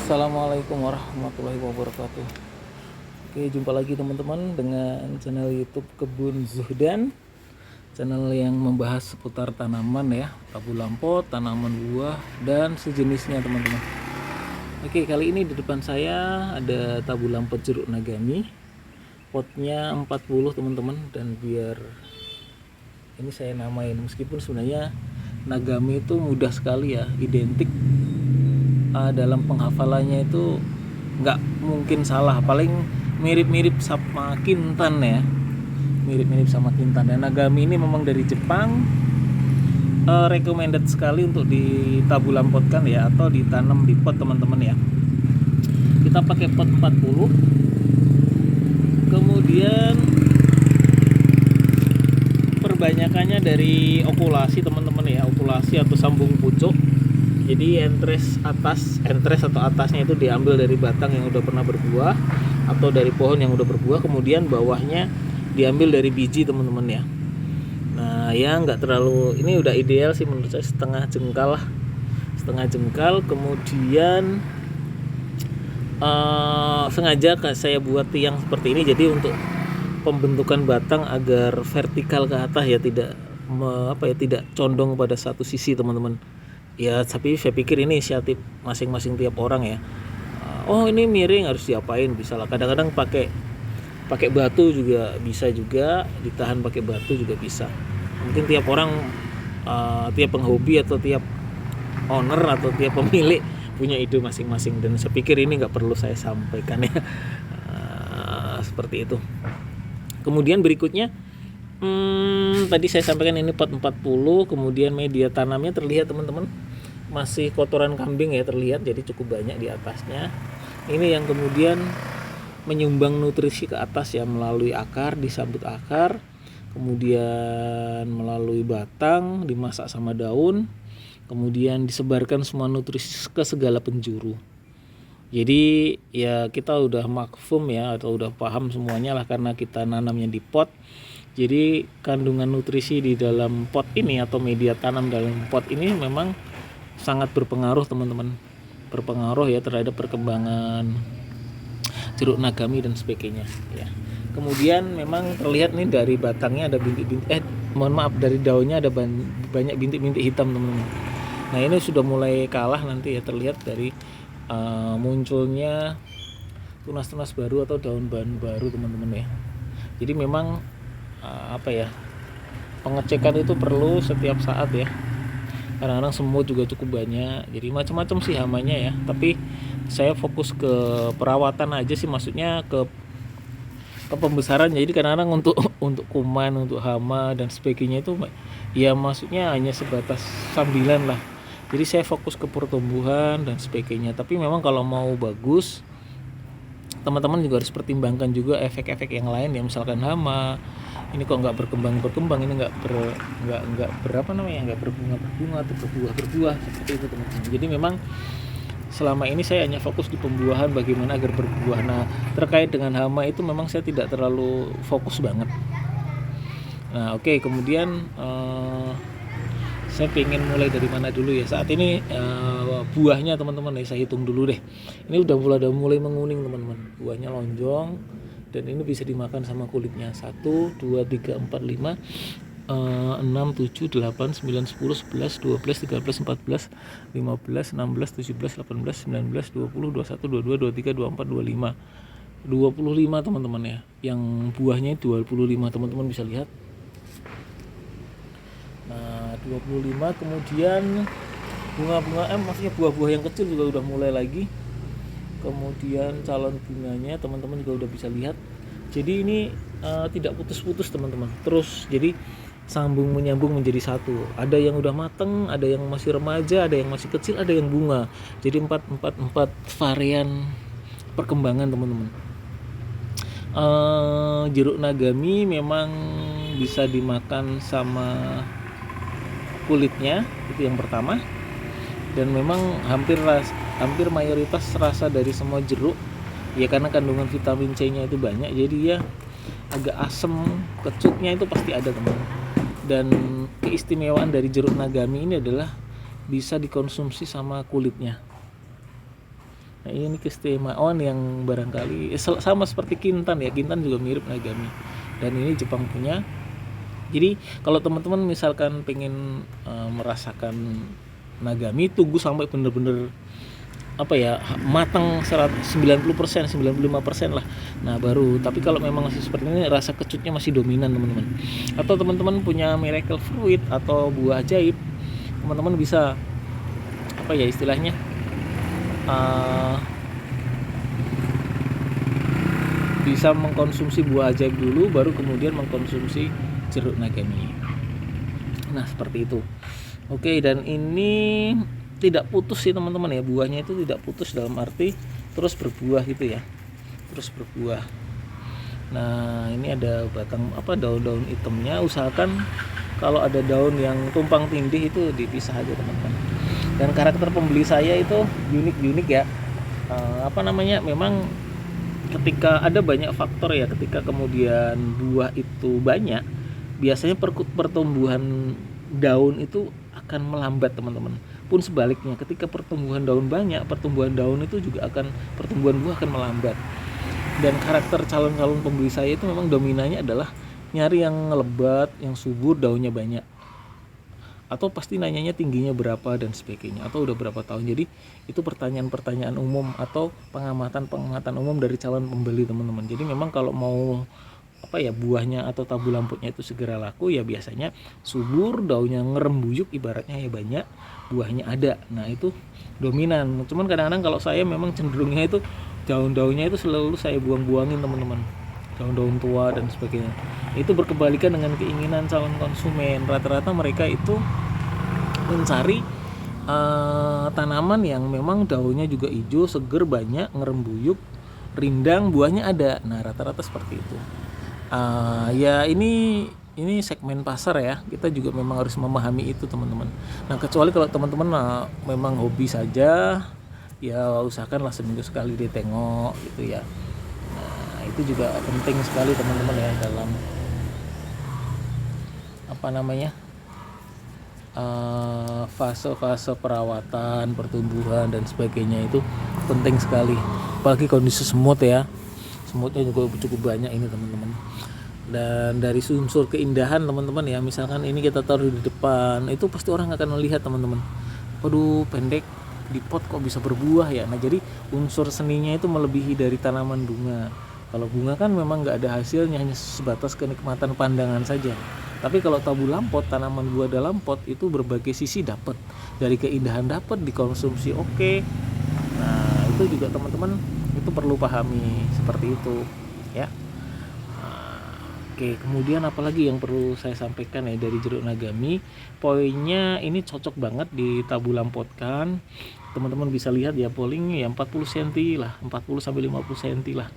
Assalamualaikum warahmatullahi wabarakatuh. Oke, jumpa lagi teman-teman dengan channel YouTube Kebun Zuhdan, channel yang membahas seputar tanaman ya, tabu lampot, tanaman buah dan sejenisnya teman-teman. Oke, kali ini di depan saya ada tabu lampot jeruk nagami, potnya 40 teman-teman, dan biar ini saya namain, meskipun sebenarnya nagami itu mudah sekali ya, identik dalam penghafalannya itu nggak mungkin salah, paling mirip-mirip sama kintan ya, mirip-mirip sama kintan. Dan nagami ini memang dari Jepang, recommended sekali untuk ditabulampotkan ya, atau ditanam di pot teman-teman ya. Kita pakai pot 40, kemudian perbanyakannya dari okulasi teman-teman ya, okulasi atau sambung pucuk. Jadi entres atau atasnya itu diambil dari batang yang udah pernah berbuah atau dari pohon yang udah berbuah, kemudian bawahnya diambil dari biji teman-teman ya. Nah ya nggak terlalu, ini udah ideal sih menurut saya, setengah jengkal. Kemudian sengaja saya buat tiang seperti ini, jadi untuk pembentukan batang agar vertikal ke atas ya, tidak tidak condong pada satu sisi teman-teman. Ya, tapi saya pikir ini inisiatif masing-masing tiap orang ya. Oh ini miring, harus diapain, bisa lah. Kadang-kadang pakai batu juga bisa, juga ditahan pakai batu juga bisa. Mungkin tiap orang, tiap penghobi atau tiap owner atau tiap pemilik punya ide masing-masing, dan saya pikir ini nggak perlu saya sampaikan ya. Seperti itu. Kemudian berikutnya, tadi saya sampaikan ini pot 40, kemudian media tanamnya terlihat teman-teman masih kotoran kambing ya, terlihat, jadi cukup banyak di atasnya. Ini yang kemudian menyumbang nutrisi ke atas ya, melalui akar, disambut akar, kemudian melalui batang, dimasak sama daun, kemudian disebarkan semua nutrisi ke segala penjuru. Jadi ya kita udah makfum ya, atau udah paham semuanya lah, karena kita nanamnya di pot. Jadi kandungan nutrisi di dalam pot ini atau media tanam dalam pot ini memang sangat berpengaruh teman-teman, berpengaruh ya terhadap perkembangan jeruk nagami dan sebagainya ya. Kemudian memang terlihat nih dari batangnya ada bintik-bintik, dari daunnya ada banyak bintik-bintik hitam teman-teman. Nah ini sudah mulai kalah nanti ya, terlihat dari munculnya tunas-tunas baru atau daun baru teman-teman ya. Jadi memang pengecekan itu perlu setiap saat ya. Kadang-kadang semut juga cukup banyak, jadi macam-macam sih hamanya ya. Tapi saya fokus ke perawatan aja sih, maksudnya ke pembesaran. Jadi kadang-kadang untuk kuman, untuk hama dan sebagainya itu ya maksudnya hanya sebatas sambilan lah. Jadi saya fokus ke pertumbuhan dan sebagainya. Tapi memang kalau mau bagus, teman-teman juga harus pertimbangkan juga efek-efek yang lain ya, misalkan hama ini kok nggak berkembang, ini nggak berbunga atau berbuah seperti itu teman-teman. Jadi memang selama ini saya hanya fokus di pembuahan, bagaimana agar berbuah. Nah terkait dengan hama itu memang saya tidak terlalu fokus banget. Nah oke, kemudian saya pengen mulai dari mana dulu ya. Saat ini buahnya teman-teman ya, saya hitung dulu deh. Ini udah mulai menguning teman-teman, buahnya lonjong, dan ini bisa dimakan sama kulitnya. 1, 2, 3, 4, 5, 6, 7, 8, 9, 10, 11, 12, 13, 14, 15, 16, 17, 18, 19, 20, 21, 22, 23, 24, 25, 25 teman-teman ya. Yang buahnya 25 teman-teman bisa lihat. Nah 25, kemudian bunga-bunga maksudnya buah-buah yang kecil juga udah mulai lagi. Kemudian calon bunganya teman-teman juga udah bisa lihat. Jadi ini tidak putus-putus teman-teman, terus jadi sambung menyambung menjadi satu. Ada yang udah mateng, ada yang masih remaja, ada yang masih kecil, ada yang bunga. Jadi empat varian perkembangan teman-teman. Jeruk nagami memang bisa dimakan sama kulitnya, itu yang pertama. Dan memang hampir mayoritas rasa dari semua jeruk ya, karena kandungan vitamin C-nya itu banyak, jadi ya agak asem, kecutnya itu pasti ada teman. Dan keistimewaan dari jeruk nagami ini adalah bisa dikonsumsi sama kulitnya. Nah ini keistimewaan yang barangkali sama seperti Kintan ya, Kintan juga mirip Nagami, dan ini Jepang punya. Jadi kalau teman-teman misalkan pengen merasakan Nagami, tunggu sampai bener-bener matang 90%, 95% lah. Nah baru, tapi kalau memang masih seperti ini, rasa kecutnya masih dominan teman-teman. Atau teman-teman punya miracle fruit atau buah ajaib, teman-teman bisa istilahnya bisa mengkonsumsi buah ajaib dulu, baru kemudian mengkonsumsi jeruk Nagami. Nah seperti itu. Oke, dan ini tidak putus sih teman-teman ya, buahnya itu tidak putus dalam arti terus berbuah gitu ya, terus berbuah. Nah ini ada batang daun-daun hitamnya, usahakan kalau ada daun yang tumpang tindih itu dipisah aja teman-teman. Dan karakter pembeli saya itu unik ya, memang ketika ada banyak faktor ya, ketika kemudian buah itu banyak, biasanya pertumbuhan daun itu akan melambat teman-teman. Pun sebaliknya, ketika pertumbuhan daun banyak, pertumbuhan daun itu juga pertumbuhan buah akan melambat. Dan karakter calon-calon pembeli saya itu memang dominannya adalah nyari yang lebat, yang subur, daunnya banyak, atau pasti nanyanya tingginya berapa dan sebagainya, atau udah berapa tahun. Jadi itu pertanyaan-pertanyaan umum atau pengamatan umum dari calon pembeli teman-teman. Jadi memang kalau mau buahnya atau tabu lamputnya itu segera laku, ya biasanya subur, daunnya ngerembuyuk, ibaratnya ya banyak, buahnya ada. Nah itu dominan. Cuman kadang-kadang kalau saya memang cenderungnya itu daun-daunnya itu selalu saya buang-buangin teman-teman, daun-daun tua dan sebagainya. Itu berkebalikan dengan keinginan calon konsumen. Rata-rata mereka itu mencari tanaman yang memang daunnya juga hijau, seger, banyak, ngerembuyuk, rindang, buahnya ada. Nah rata-rata seperti itu. Ya ini segmen pasar ya, kita juga memang harus memahami itu teman-teman. Nah kecuali kalau teman-teman memang hobi saja, ya usahakanlah seminggu sekali ditengok gitu ya. Nah itu juga penting sekali teman-teman ya, dalam fase-fase perawatan, pertumbuhan dan sebagainya, itu penting sekali. Apalagi kondisi semut ya, semutnya juga cukup banyak ini teman-teman. Dan dari unsur keindahan teman-teman ya, misalkan ini kita taruh di depan, itu pasti orang akan melihat teman-teman, waduh pendek di pot kok bisa berbuah ya. Nah jadi unsur seninya itu melebihi dari tanaman bunga. Kalau bunga kan memang nggak ada hasilnya, hanya sebatas kenikmatan pandangan saja. Tapi kalau tabu lampot, tanaman buah dalam pot, itu berbagai sisi dapat, dari keindahan dapat, dikonsumsi oke. Nah itu juga teman-teman itu perlu pahami seperti itu ya. Oke, kemudian apalagi yang perlu saya sampaikan ya dari jeruk Nagami, poinnya ini cocok banget ditabu lampotkan. Teman-teman bisa lihat ya, polling ya 40 cm lah, 40 sampai 50 cm lah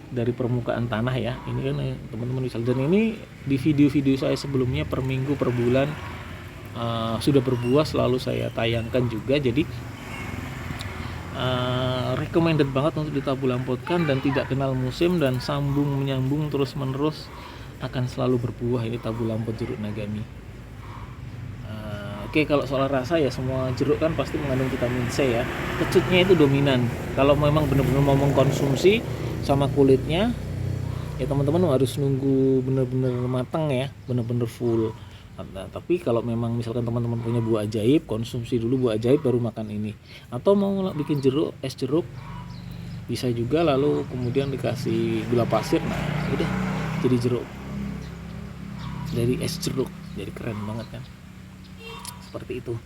dari permukaan tanah ya. Ini kan teman-teman bisa, dan ini di video-video saya sebelumnya per minggu, per bulan sudah berbuah, selalu saya tayangkan juga. Jadi recommended banget untuk ditabu lampotkan dan tidak kenal musim, dan sambung menyambung terus menerus, akan selalu berbuah ini tabu lampot jeruk Nagami. Oke, kalau soal rasa ya, semua jeruk kan pasti mengandung vitamin C ya. Kecutnya itu dominan. Kalau memang benar-benar mau mengkonsumsi sama kulitnya, ya teman-teman harus nunggu benar-benar matang ya, benar-benar full. Nah, tapi kalau memang misalkan teman-teman punya buah ajaib, konsumsi dulu buah ajaib baru makan ini. Atau mau bikin jeruk, es jeruk, bisa juga, lalu kemudian dikasih gula pasir, nah udah jadi jeruk, dari es jeruk, jadi keren banget kan, seperti itu.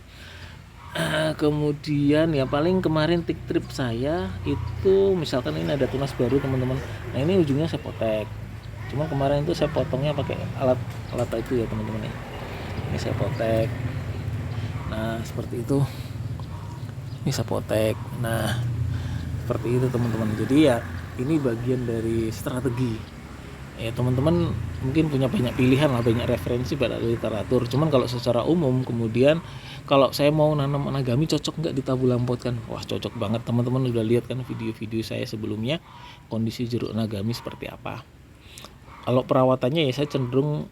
Kemudian ya paling kemarin tip trip saya itu, misalkan ini ada tunas baru teman-teman, nah ini ujungnya saya potek. Cuma kemarin itu saya potongnya pakai alat itu ya teman-teman ya. Ini saya potek. Nah seperti itu. Ini saya potek. Nah seperti itu teman-teman. Jadi ya ini bagian dari strategi. Ya teman-teman mungkin punya banyak pilihan lah, banyak referensi pada literatur. Cuman kalau secara umum, kemudian kalau saya mau nanam Nagami, cocok nggak ditabu lampotkan? Wah cocok banget, teman-teman udah lihat kan video-video saya sebelumnya, kondisi jeruk Nagami seperti apa. Kalau perawatannya ya saya cenderung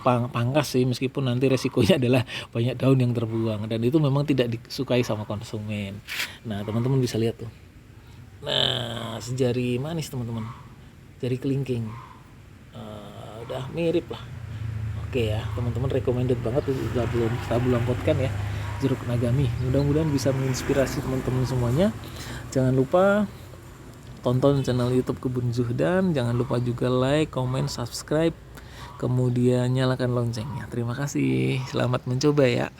pangkas sih, meskipun nanti resikonya adalah banyak daun yang terbuang dan itu memang tidak disukai sama konsumen. Nah teman-teman bisa lihat tuh. Nah sejari manis teman-teman, jari kelingking. Udah mirip lah. Oke ya teman-teman, recommended banget udah belum Tabulong Potkan ya, jeruk nagami. Mudah-mudahan bisa menginspirasi teman-teman semuanya. Jangan lupa tonton channel YouTube Kebun Zuhdan, jangan lupa juga like, comment, subscribe, kemudian nyalakan loncengnya. Terima kasih, selamat mencoba ya.